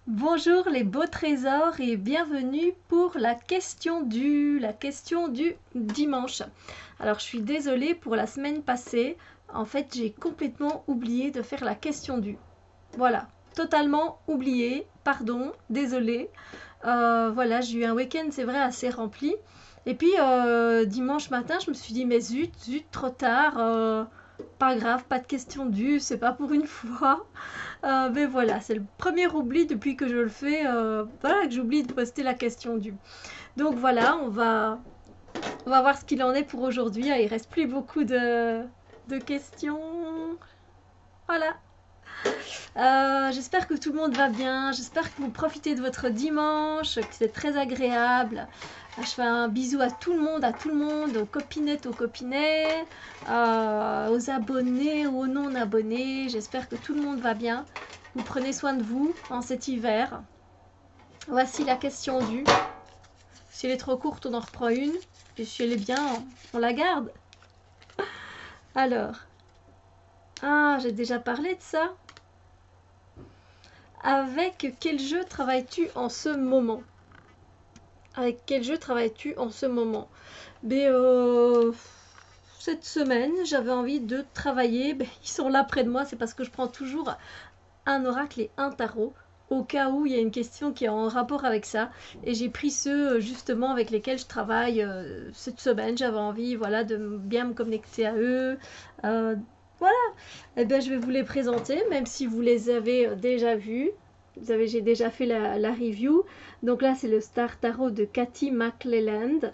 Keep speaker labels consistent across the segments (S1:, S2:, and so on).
S1: Bonjour les beaux trésors et bienvenue pour la question du dimanche. Alors je suis désolée pour la semaine passée, en fait j'ai complètement oublié de faire la question du. Voilà, totalement oublié, pardon, désolée. Voilà, j'ai eu un week-end, c'est vrai, assez rempli. Et puis dimanche matin, je me suis dit, mais zut, zut, trop tard, pas grave, pas de question du, c'est pas pour une fois. Mais voilà, c'est le premier oubli depuis que je le fais, voilà, que j'oublie de poster la question du. Donc voilà, on va voir ce qu'il en est pour aujourd'hui. Ah, il reste plus beaucoup de questions. Voilà. J'espère que tout le monde va bien. J'espère que vous profitez de votre dimanche, que c'est très agréable. Je fais un bisou à tout le monde, aux copinettes, aux copinets, aux abonnés, aux non-abonnés. J'espère que tout le monde va bien. Vous prenez soin de vous en cet hiver. Voici la question du. Si elle est trop courte, on en reprend une. Et si elle est bien, on la garde. Alors. Ah, j'ai déjà parlé de ça. Avec quel jeu travailles-tu en ce moment? Avec quel jeu travailles-tu en ce moment? Mais cette semaine, j'avais envie de travailler. Ben, ils sont là près de moi, c'est parce que je prends toujours un oracle et un tarot au cas où il y a une question qui est en rapport avec ça. Et j'ai pris ceux justement avec lesquels je travaille cette semaine. J'avais envie, voilà, de bien me connecter à eux. Euh, voilà. Et bien, je vais vous les présenter, même si vous les avez déjà vus. J'ai déjà fait la review. Donc là, c'est le Star Tarot de Cathy McClelland.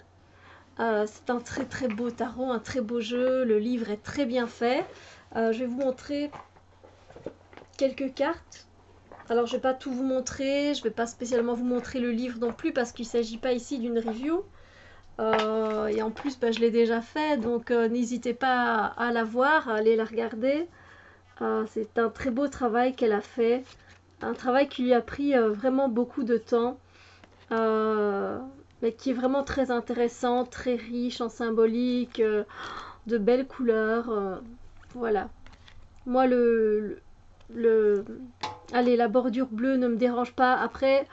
S1: C'est un très très beau tarot, un très beau jeu. Le livre est très bien fait. Je vais vous montrer quelques cartes. Alors je vais pas tout vous montrer, je vais pas spécialement vous montrer le livre non plus parce qu'il s'agit pas ici d'une review. Et en plus bah, je l'ai déjà fait, donc n'hésitez pas à la voir, à aller la regarder. C'est un très beau travail qu'elle a fait, un travail qui lui a pris vraiment beaucoup de temps, euh, mais qui est vraiment très intéressant, très riche en symbolique, de belles couleurs. Voilà. Moi le, allez, la bordure bleue ne me dérange pas. Après,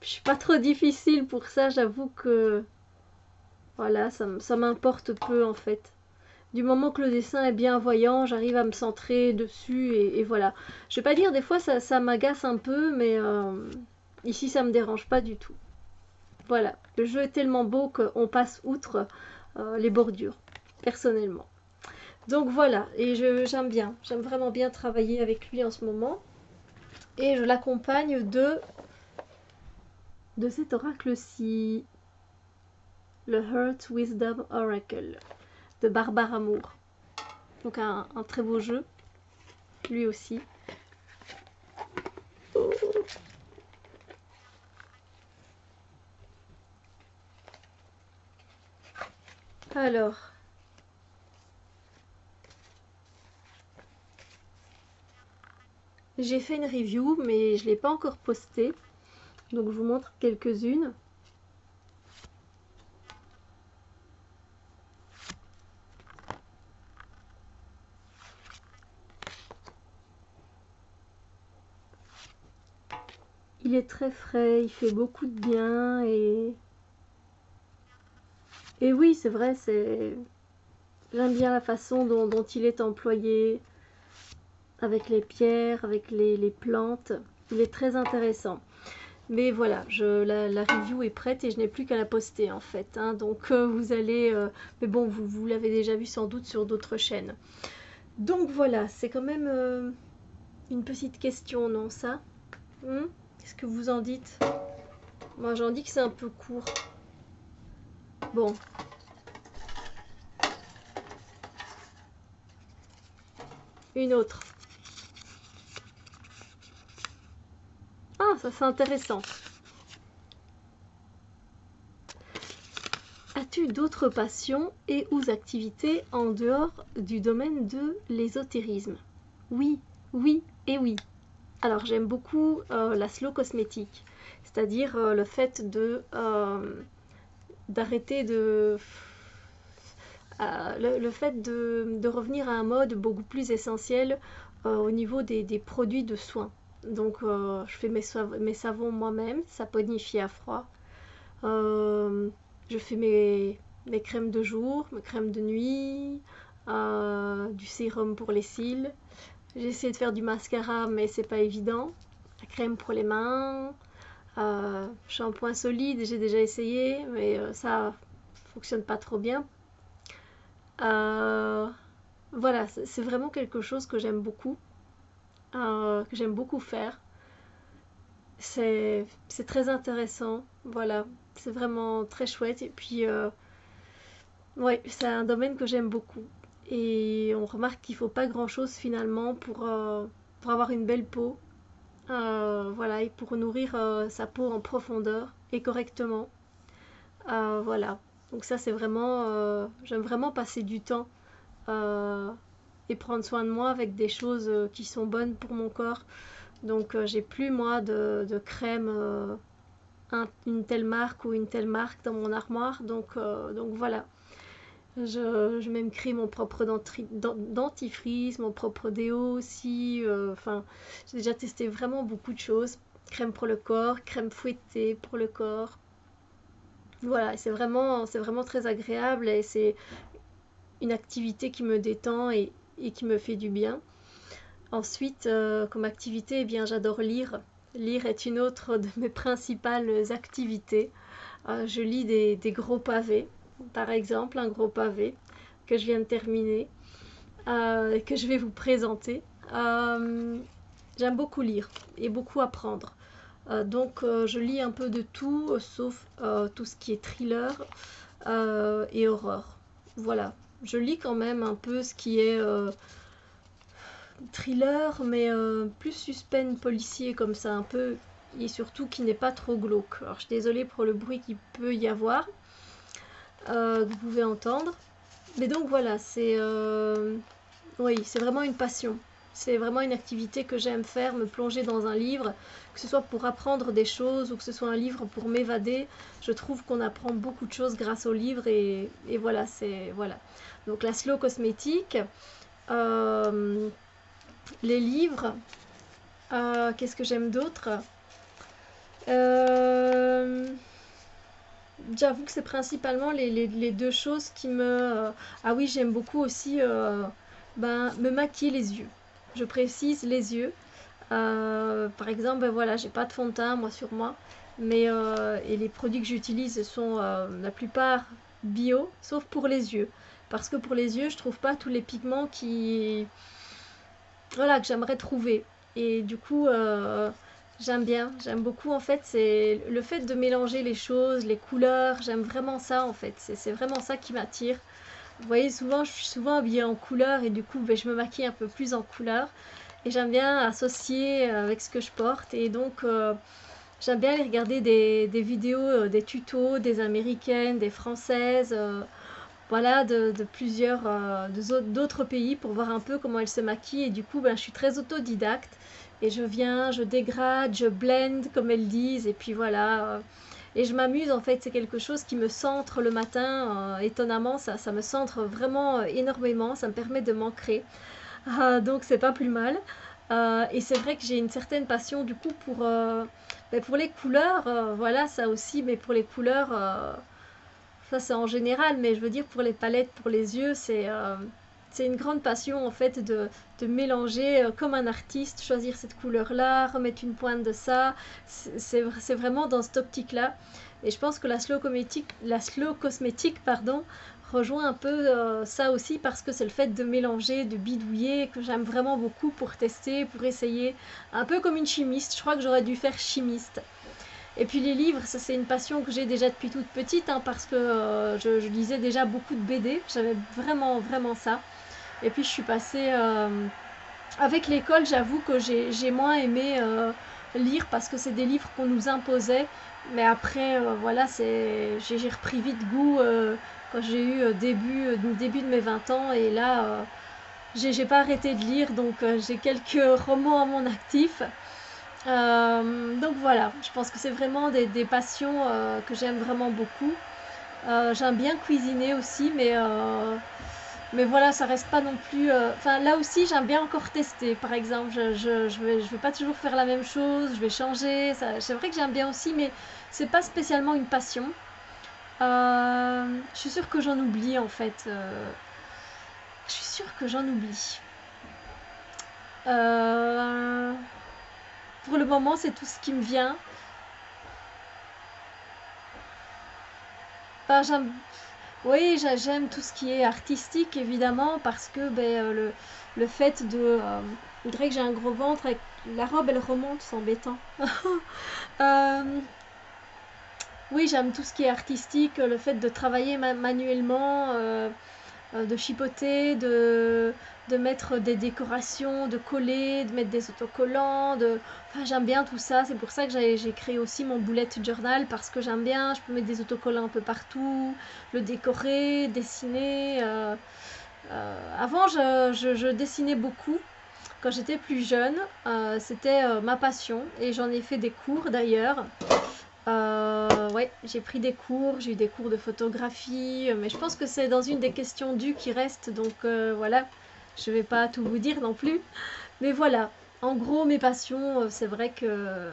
S1: je suis pas trop difficile pour ça, j'avoue que voilà, ça m'importe peu en fait. Du moment que le dessin est bien voyant, j'arrive à me centrer dessus et voilà. Je vais pas dire des fois ça m'agace un peu, mais ici ça me dérange pas du tout. Voilà, le jeu est tellement beau qu'on passe outre les bordures, personnellement. Donc voilà, et j'aime vraiment bien travailler avec lui en ce moment. Et je l'accompagne de cet oracle-ci, le Heart Wisdom Oracle de Barbara Moore. Donc un très beau jeu, lui aussi. Alors, j'ai fait une review, mais je ne l'ai pas encore postée. Donc je vous montre quelques-unes. Il est très frais, il fait beaucoup de bien et oui, c'est vrai, j'aime bien la façon dont il est employé avec les pierres, avec les plantes. Il est très intéressant. Mais voilà, la review est prête et je n'ai plus qu'à la poster en fait. Hein. Donc vous allez... mais bon, vous l'avez déjà vu sans doute sur d'autres chaînes. Donc voilà, c'est quand même une petite question, non ça? Qu'est-ce que vous en dites? Moi j'en dis que c'est un peu court. Bon. Une autre. Ah, ça c'est intéressant. As-tu d'autres passions et ou activités en dehors du domaine de l'ésotérisme? Oui, oui et oui. Alors j'aime beaucoup la slow cosmétique, c'est-à-dire le fait d'arrêter le fait de revenir à un mode beaucoup plus essentiel au niveau des produits de soins. Donc je fais mes savons moi-même, saponifiés à froid. Euh, je fais mes crèmes de jour, mes crèmes de nuit, du sérum pour les cils. J'essaie de faire du mascara, mais c'est pas évident. La crème pour les mains, shampoing solide, j'ai déjà essayé, mais ça fonctionne pas trop bien. Euh, voilà, c'est vraiment quelque chose que j'aime beaucoup faire. C'est très intéressant, voilà, c'est vraiment très chouette. Et puis, ouais, c'est un domaine que j'aime beaucoup. Et on remarque qu'il faut pas grand-chose finalement pour avoir une belle peau. Voilà, et pour nourrir sa peau en profondeur et correctement. Voilà, donc ça c'est vraiment, j'aime vraiment passer du temps euh, et prendre soin de moi avec des choses qui sont bonnes pour mon corps. Donc j'ai plus moi de crème une telle marque ou une telle marque dans mon armoire. Donc voilà, je même crée mon propre dentifrice, mon propre déo aussi. Enfin, j'ai déjà testé vraiment beaucoup de choses. Crème pour le corps, crème fouettée pour le corps. Voilà, c'est vraiment très agréable et c'est une activité qui me détend et qui me fait du bien. Ensuite, comme activité, eh bien, j'adore lire. Lire est une autre de mes principales activités. Je lis des gros pavés, par exemple un gros pavé que je viens de terminer, que je vais vous présenter. Euh, J'aime beaucoup lire et beaucoup apprendre. Donc je lis un peu de tout, sauf tout ce qui est thriller et horreur. Voilà, je lis quand même un peu ce qui est thriller, mais plus suspense policier comme ça, un peu, et surtout qui n'est pas trop glauque. Alors je suis désolée pour le bruit qu'il peut y avoir, que vous pouvez entendre. Mais donc voilà, oui, c'est vraiment une passion. C'est vraiment une activité que j'aime faire, me plonger dans un livre, que ce soit pour apprendre des choses ou que ce soit un livre pour m'évader. Je trouve qu'on apprend beaucoup de choses grâce au livre et voilà, c'est voilà. Donc la slow cosmétique, euh, les livres, qu'est-ce que j'aime d'autre? Euh, J'avoue que c'est principalement les deux choses qui me... Ah oui, j'aime beaucoup aussi me maquiller les yeux. Je précise les yeux. Par exemple, ben voilà, j'ai pas de fond de teint moi sur moi, mais et les produits que j'utilise sont la plupart bio, sauf pour les yeux. Parce que pour les yeux, je trouve pas tous les pigments voilà, que j'aimerais trouver. Et du coup, j'aime beaucoup en fait, c'est le fait de mélanger les choses, les couleurs, j'aime vraiment ça en fait, c'est vraiment ça qui m'attire. Vous voyez, souvent, je suis souvent habillée en couleur et du coup, ben, je me maquille un peu plus en couleur. Et j'aime bien associer avec ce que je porte. Et donc, j'aime bien aller regarder des vidéos, des tutos, des américaines, des françaises, voilà, de plusieurs d'autres pays pour voir un peu comment elles se maquillent. Et du coup, ben, je suis très autodidacte. Et je viens, je dégrade, je blend, comme elles disent. Et puis voilà. Et je m'amuse, en fait. C'est quelque chose qui me centre le matin. Étonnamment, ça me centre vraiment énormément. Ça me permet de m'ancrer. Donc, c'est pas plus mal. Et c'est vrai que j'ai une certaine passion, du coup, pour les couleurs. Voilà, ça aussi. Mais pour les couleurs... ça, c'est en général, mais je veux dire pour les palettes, pour les yeux, c'est une grande passion en fait de mélanger comme un artiste, choisir cette couleur-là, remettre une pointe de ça. C'est vraiment dans cette optique-là. Et je pense que la slow cosmétique, pardon, rejoint un peu ça aussi parce que c'est le fait de mélanger, de bidouiller que j'aime vraiment beaucoup pour tester, pour essayer. Un peu comme une chimiste. Je crois que j'aurais dû faire chimiste. Et puis les livres, ça c'est une passion que j'ai déjà depuis toute petite, hein, parce que je lisais déjà beaucoup de BD, j'avais vraiment vraiment ça. Et puis je suis passée avec l'école, j'avoue que j'ai moins aimé lire parce que c'est des livres qu'on nous imposait. Mais après, voilà, j'ai repris vite goût quand j'ai eu début de mes 20 ans. Et là, j'ai pas arrêté de lire, donc j'ai quelques romans à mon actif. Donc voilà, je pense que c'est vraiment des passions que j'aime vraiment beaucoup. J'aime bien cuisiner aussi, mais Mais voilà, ça reste pas non plus. Enfin, là aussi, j'aime bien encore tester. Par exemple, je vais pas toujours faire la même chose, je vais changer. C'est vrai que j'aime bien aussi, mais c'est pas spécialement une passion. Je suis sûre que j'en oublie en fait. Je suis sûre que j'en oublie. Euh, pour le moment, c'est tout ce qui me vient. Enfin, oui, j'aime tout ce qui est artistique, évidemment, parce que ben, le fait de... on dirait que j'ai un gros ventre, avec la robe, elle remonte, c'est embêtant. Euh, oui, j'aime tout ce qui est artistique, le fait de travailler manuellement, de chipoter, de mettre des décorations, de coller, de mettre des autocollants. Enfin, j'aime bien tout ça. C'est pour ça que j'ai créé aussi mon bullet journal parce que j'aime bien. Je peux mettre des autocollants un peu partout, le décorer, dessiner. Avant, je dessinais beaucoup. Quand j'étais plus jeune, c'était ma passion et j'en ai fait des cours d'ailleurs. Ouais, j'ai pris des cours, j'ai eu des cours de photographie, mais je pense que c'est dans une des questions dues qui reste, donc voilà, je vais pas tout vous dire non plus. Mais voilà, en gros, mes passions, c'est vrai que,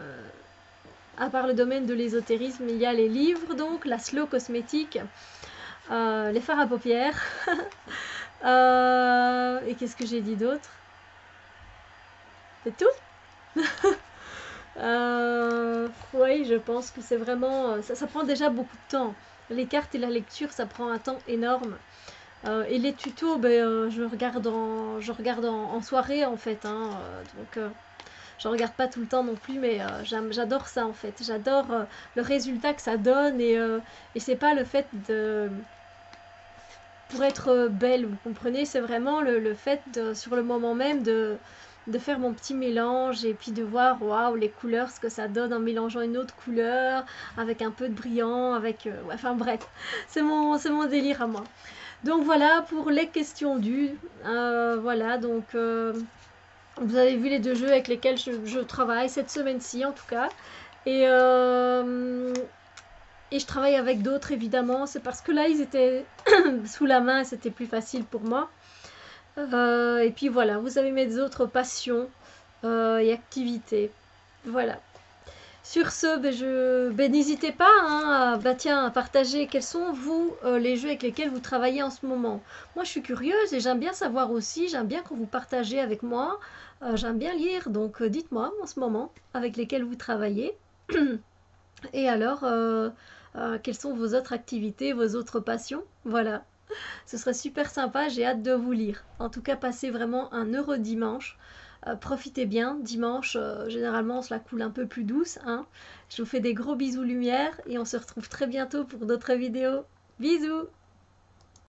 S1: à part le domaine de l'ésotérisme, il y a les livres, donc la slow cosmétique, les fards à paupières, et qu'est-ce que j'ai dit d'autre? C'est tout? Oui, je pense que c'est vraiment... ça prend déjà beaucoup de temps. Les cartes et la lecture, ça prend un temps énorme. Et les tutos, ben, je regarde en soirée en fait. Hein, donc, je regarde pas tout le temps non plus, mais j'adore ça en fait. J'adore le résultat que ça donne et c'est pas le fait de... Pour être belle, vous comprenez, c'est vraiment le fait sur le moment même de faire mon petit mélange et puis de voir waouh les couleurs, ce que ça donne en mélangeant une autre couleur avec un peu de brillant, avec ouais, enfin bref, c'est mon délire à moi. Donc voilà pour les questions dues. Voilà donc vous avez vu les deux jeux avec lesquels je travaille cette semaine-ci en tout cas. Et et je travaille avec d'autres évidemment, c'est parce que là ils étaient sous la main et c'était plus facile pour moi. Et puis voilà, vous avez mes autres passions et activités. Voilà. Sur ce, n'hésitez pas hein, à partager quels sont vous les jeux avec lesquels vous travaillez en ce moment. Moi, je suis curieuse et j'aime bien savoir aussi, j'aime bien quand vous partagez avec moi, j'aime bien lire, donc dites-moi en ce moment avec lesquels vous travaillez. Et alors, quelles sont vos autres activités, vos autres passions? Voilà. Ce serait super sympa, j'ai hâte de vous lire. En tout cas, passez vraiment un heureux dimanche. Profitez bien, dimanche, généralement on se la coule un peu plus douce. Hein. Je vous fais des gros bisous lumière et on se retrouve très bientôt pour d'autres vidéos. Bisous!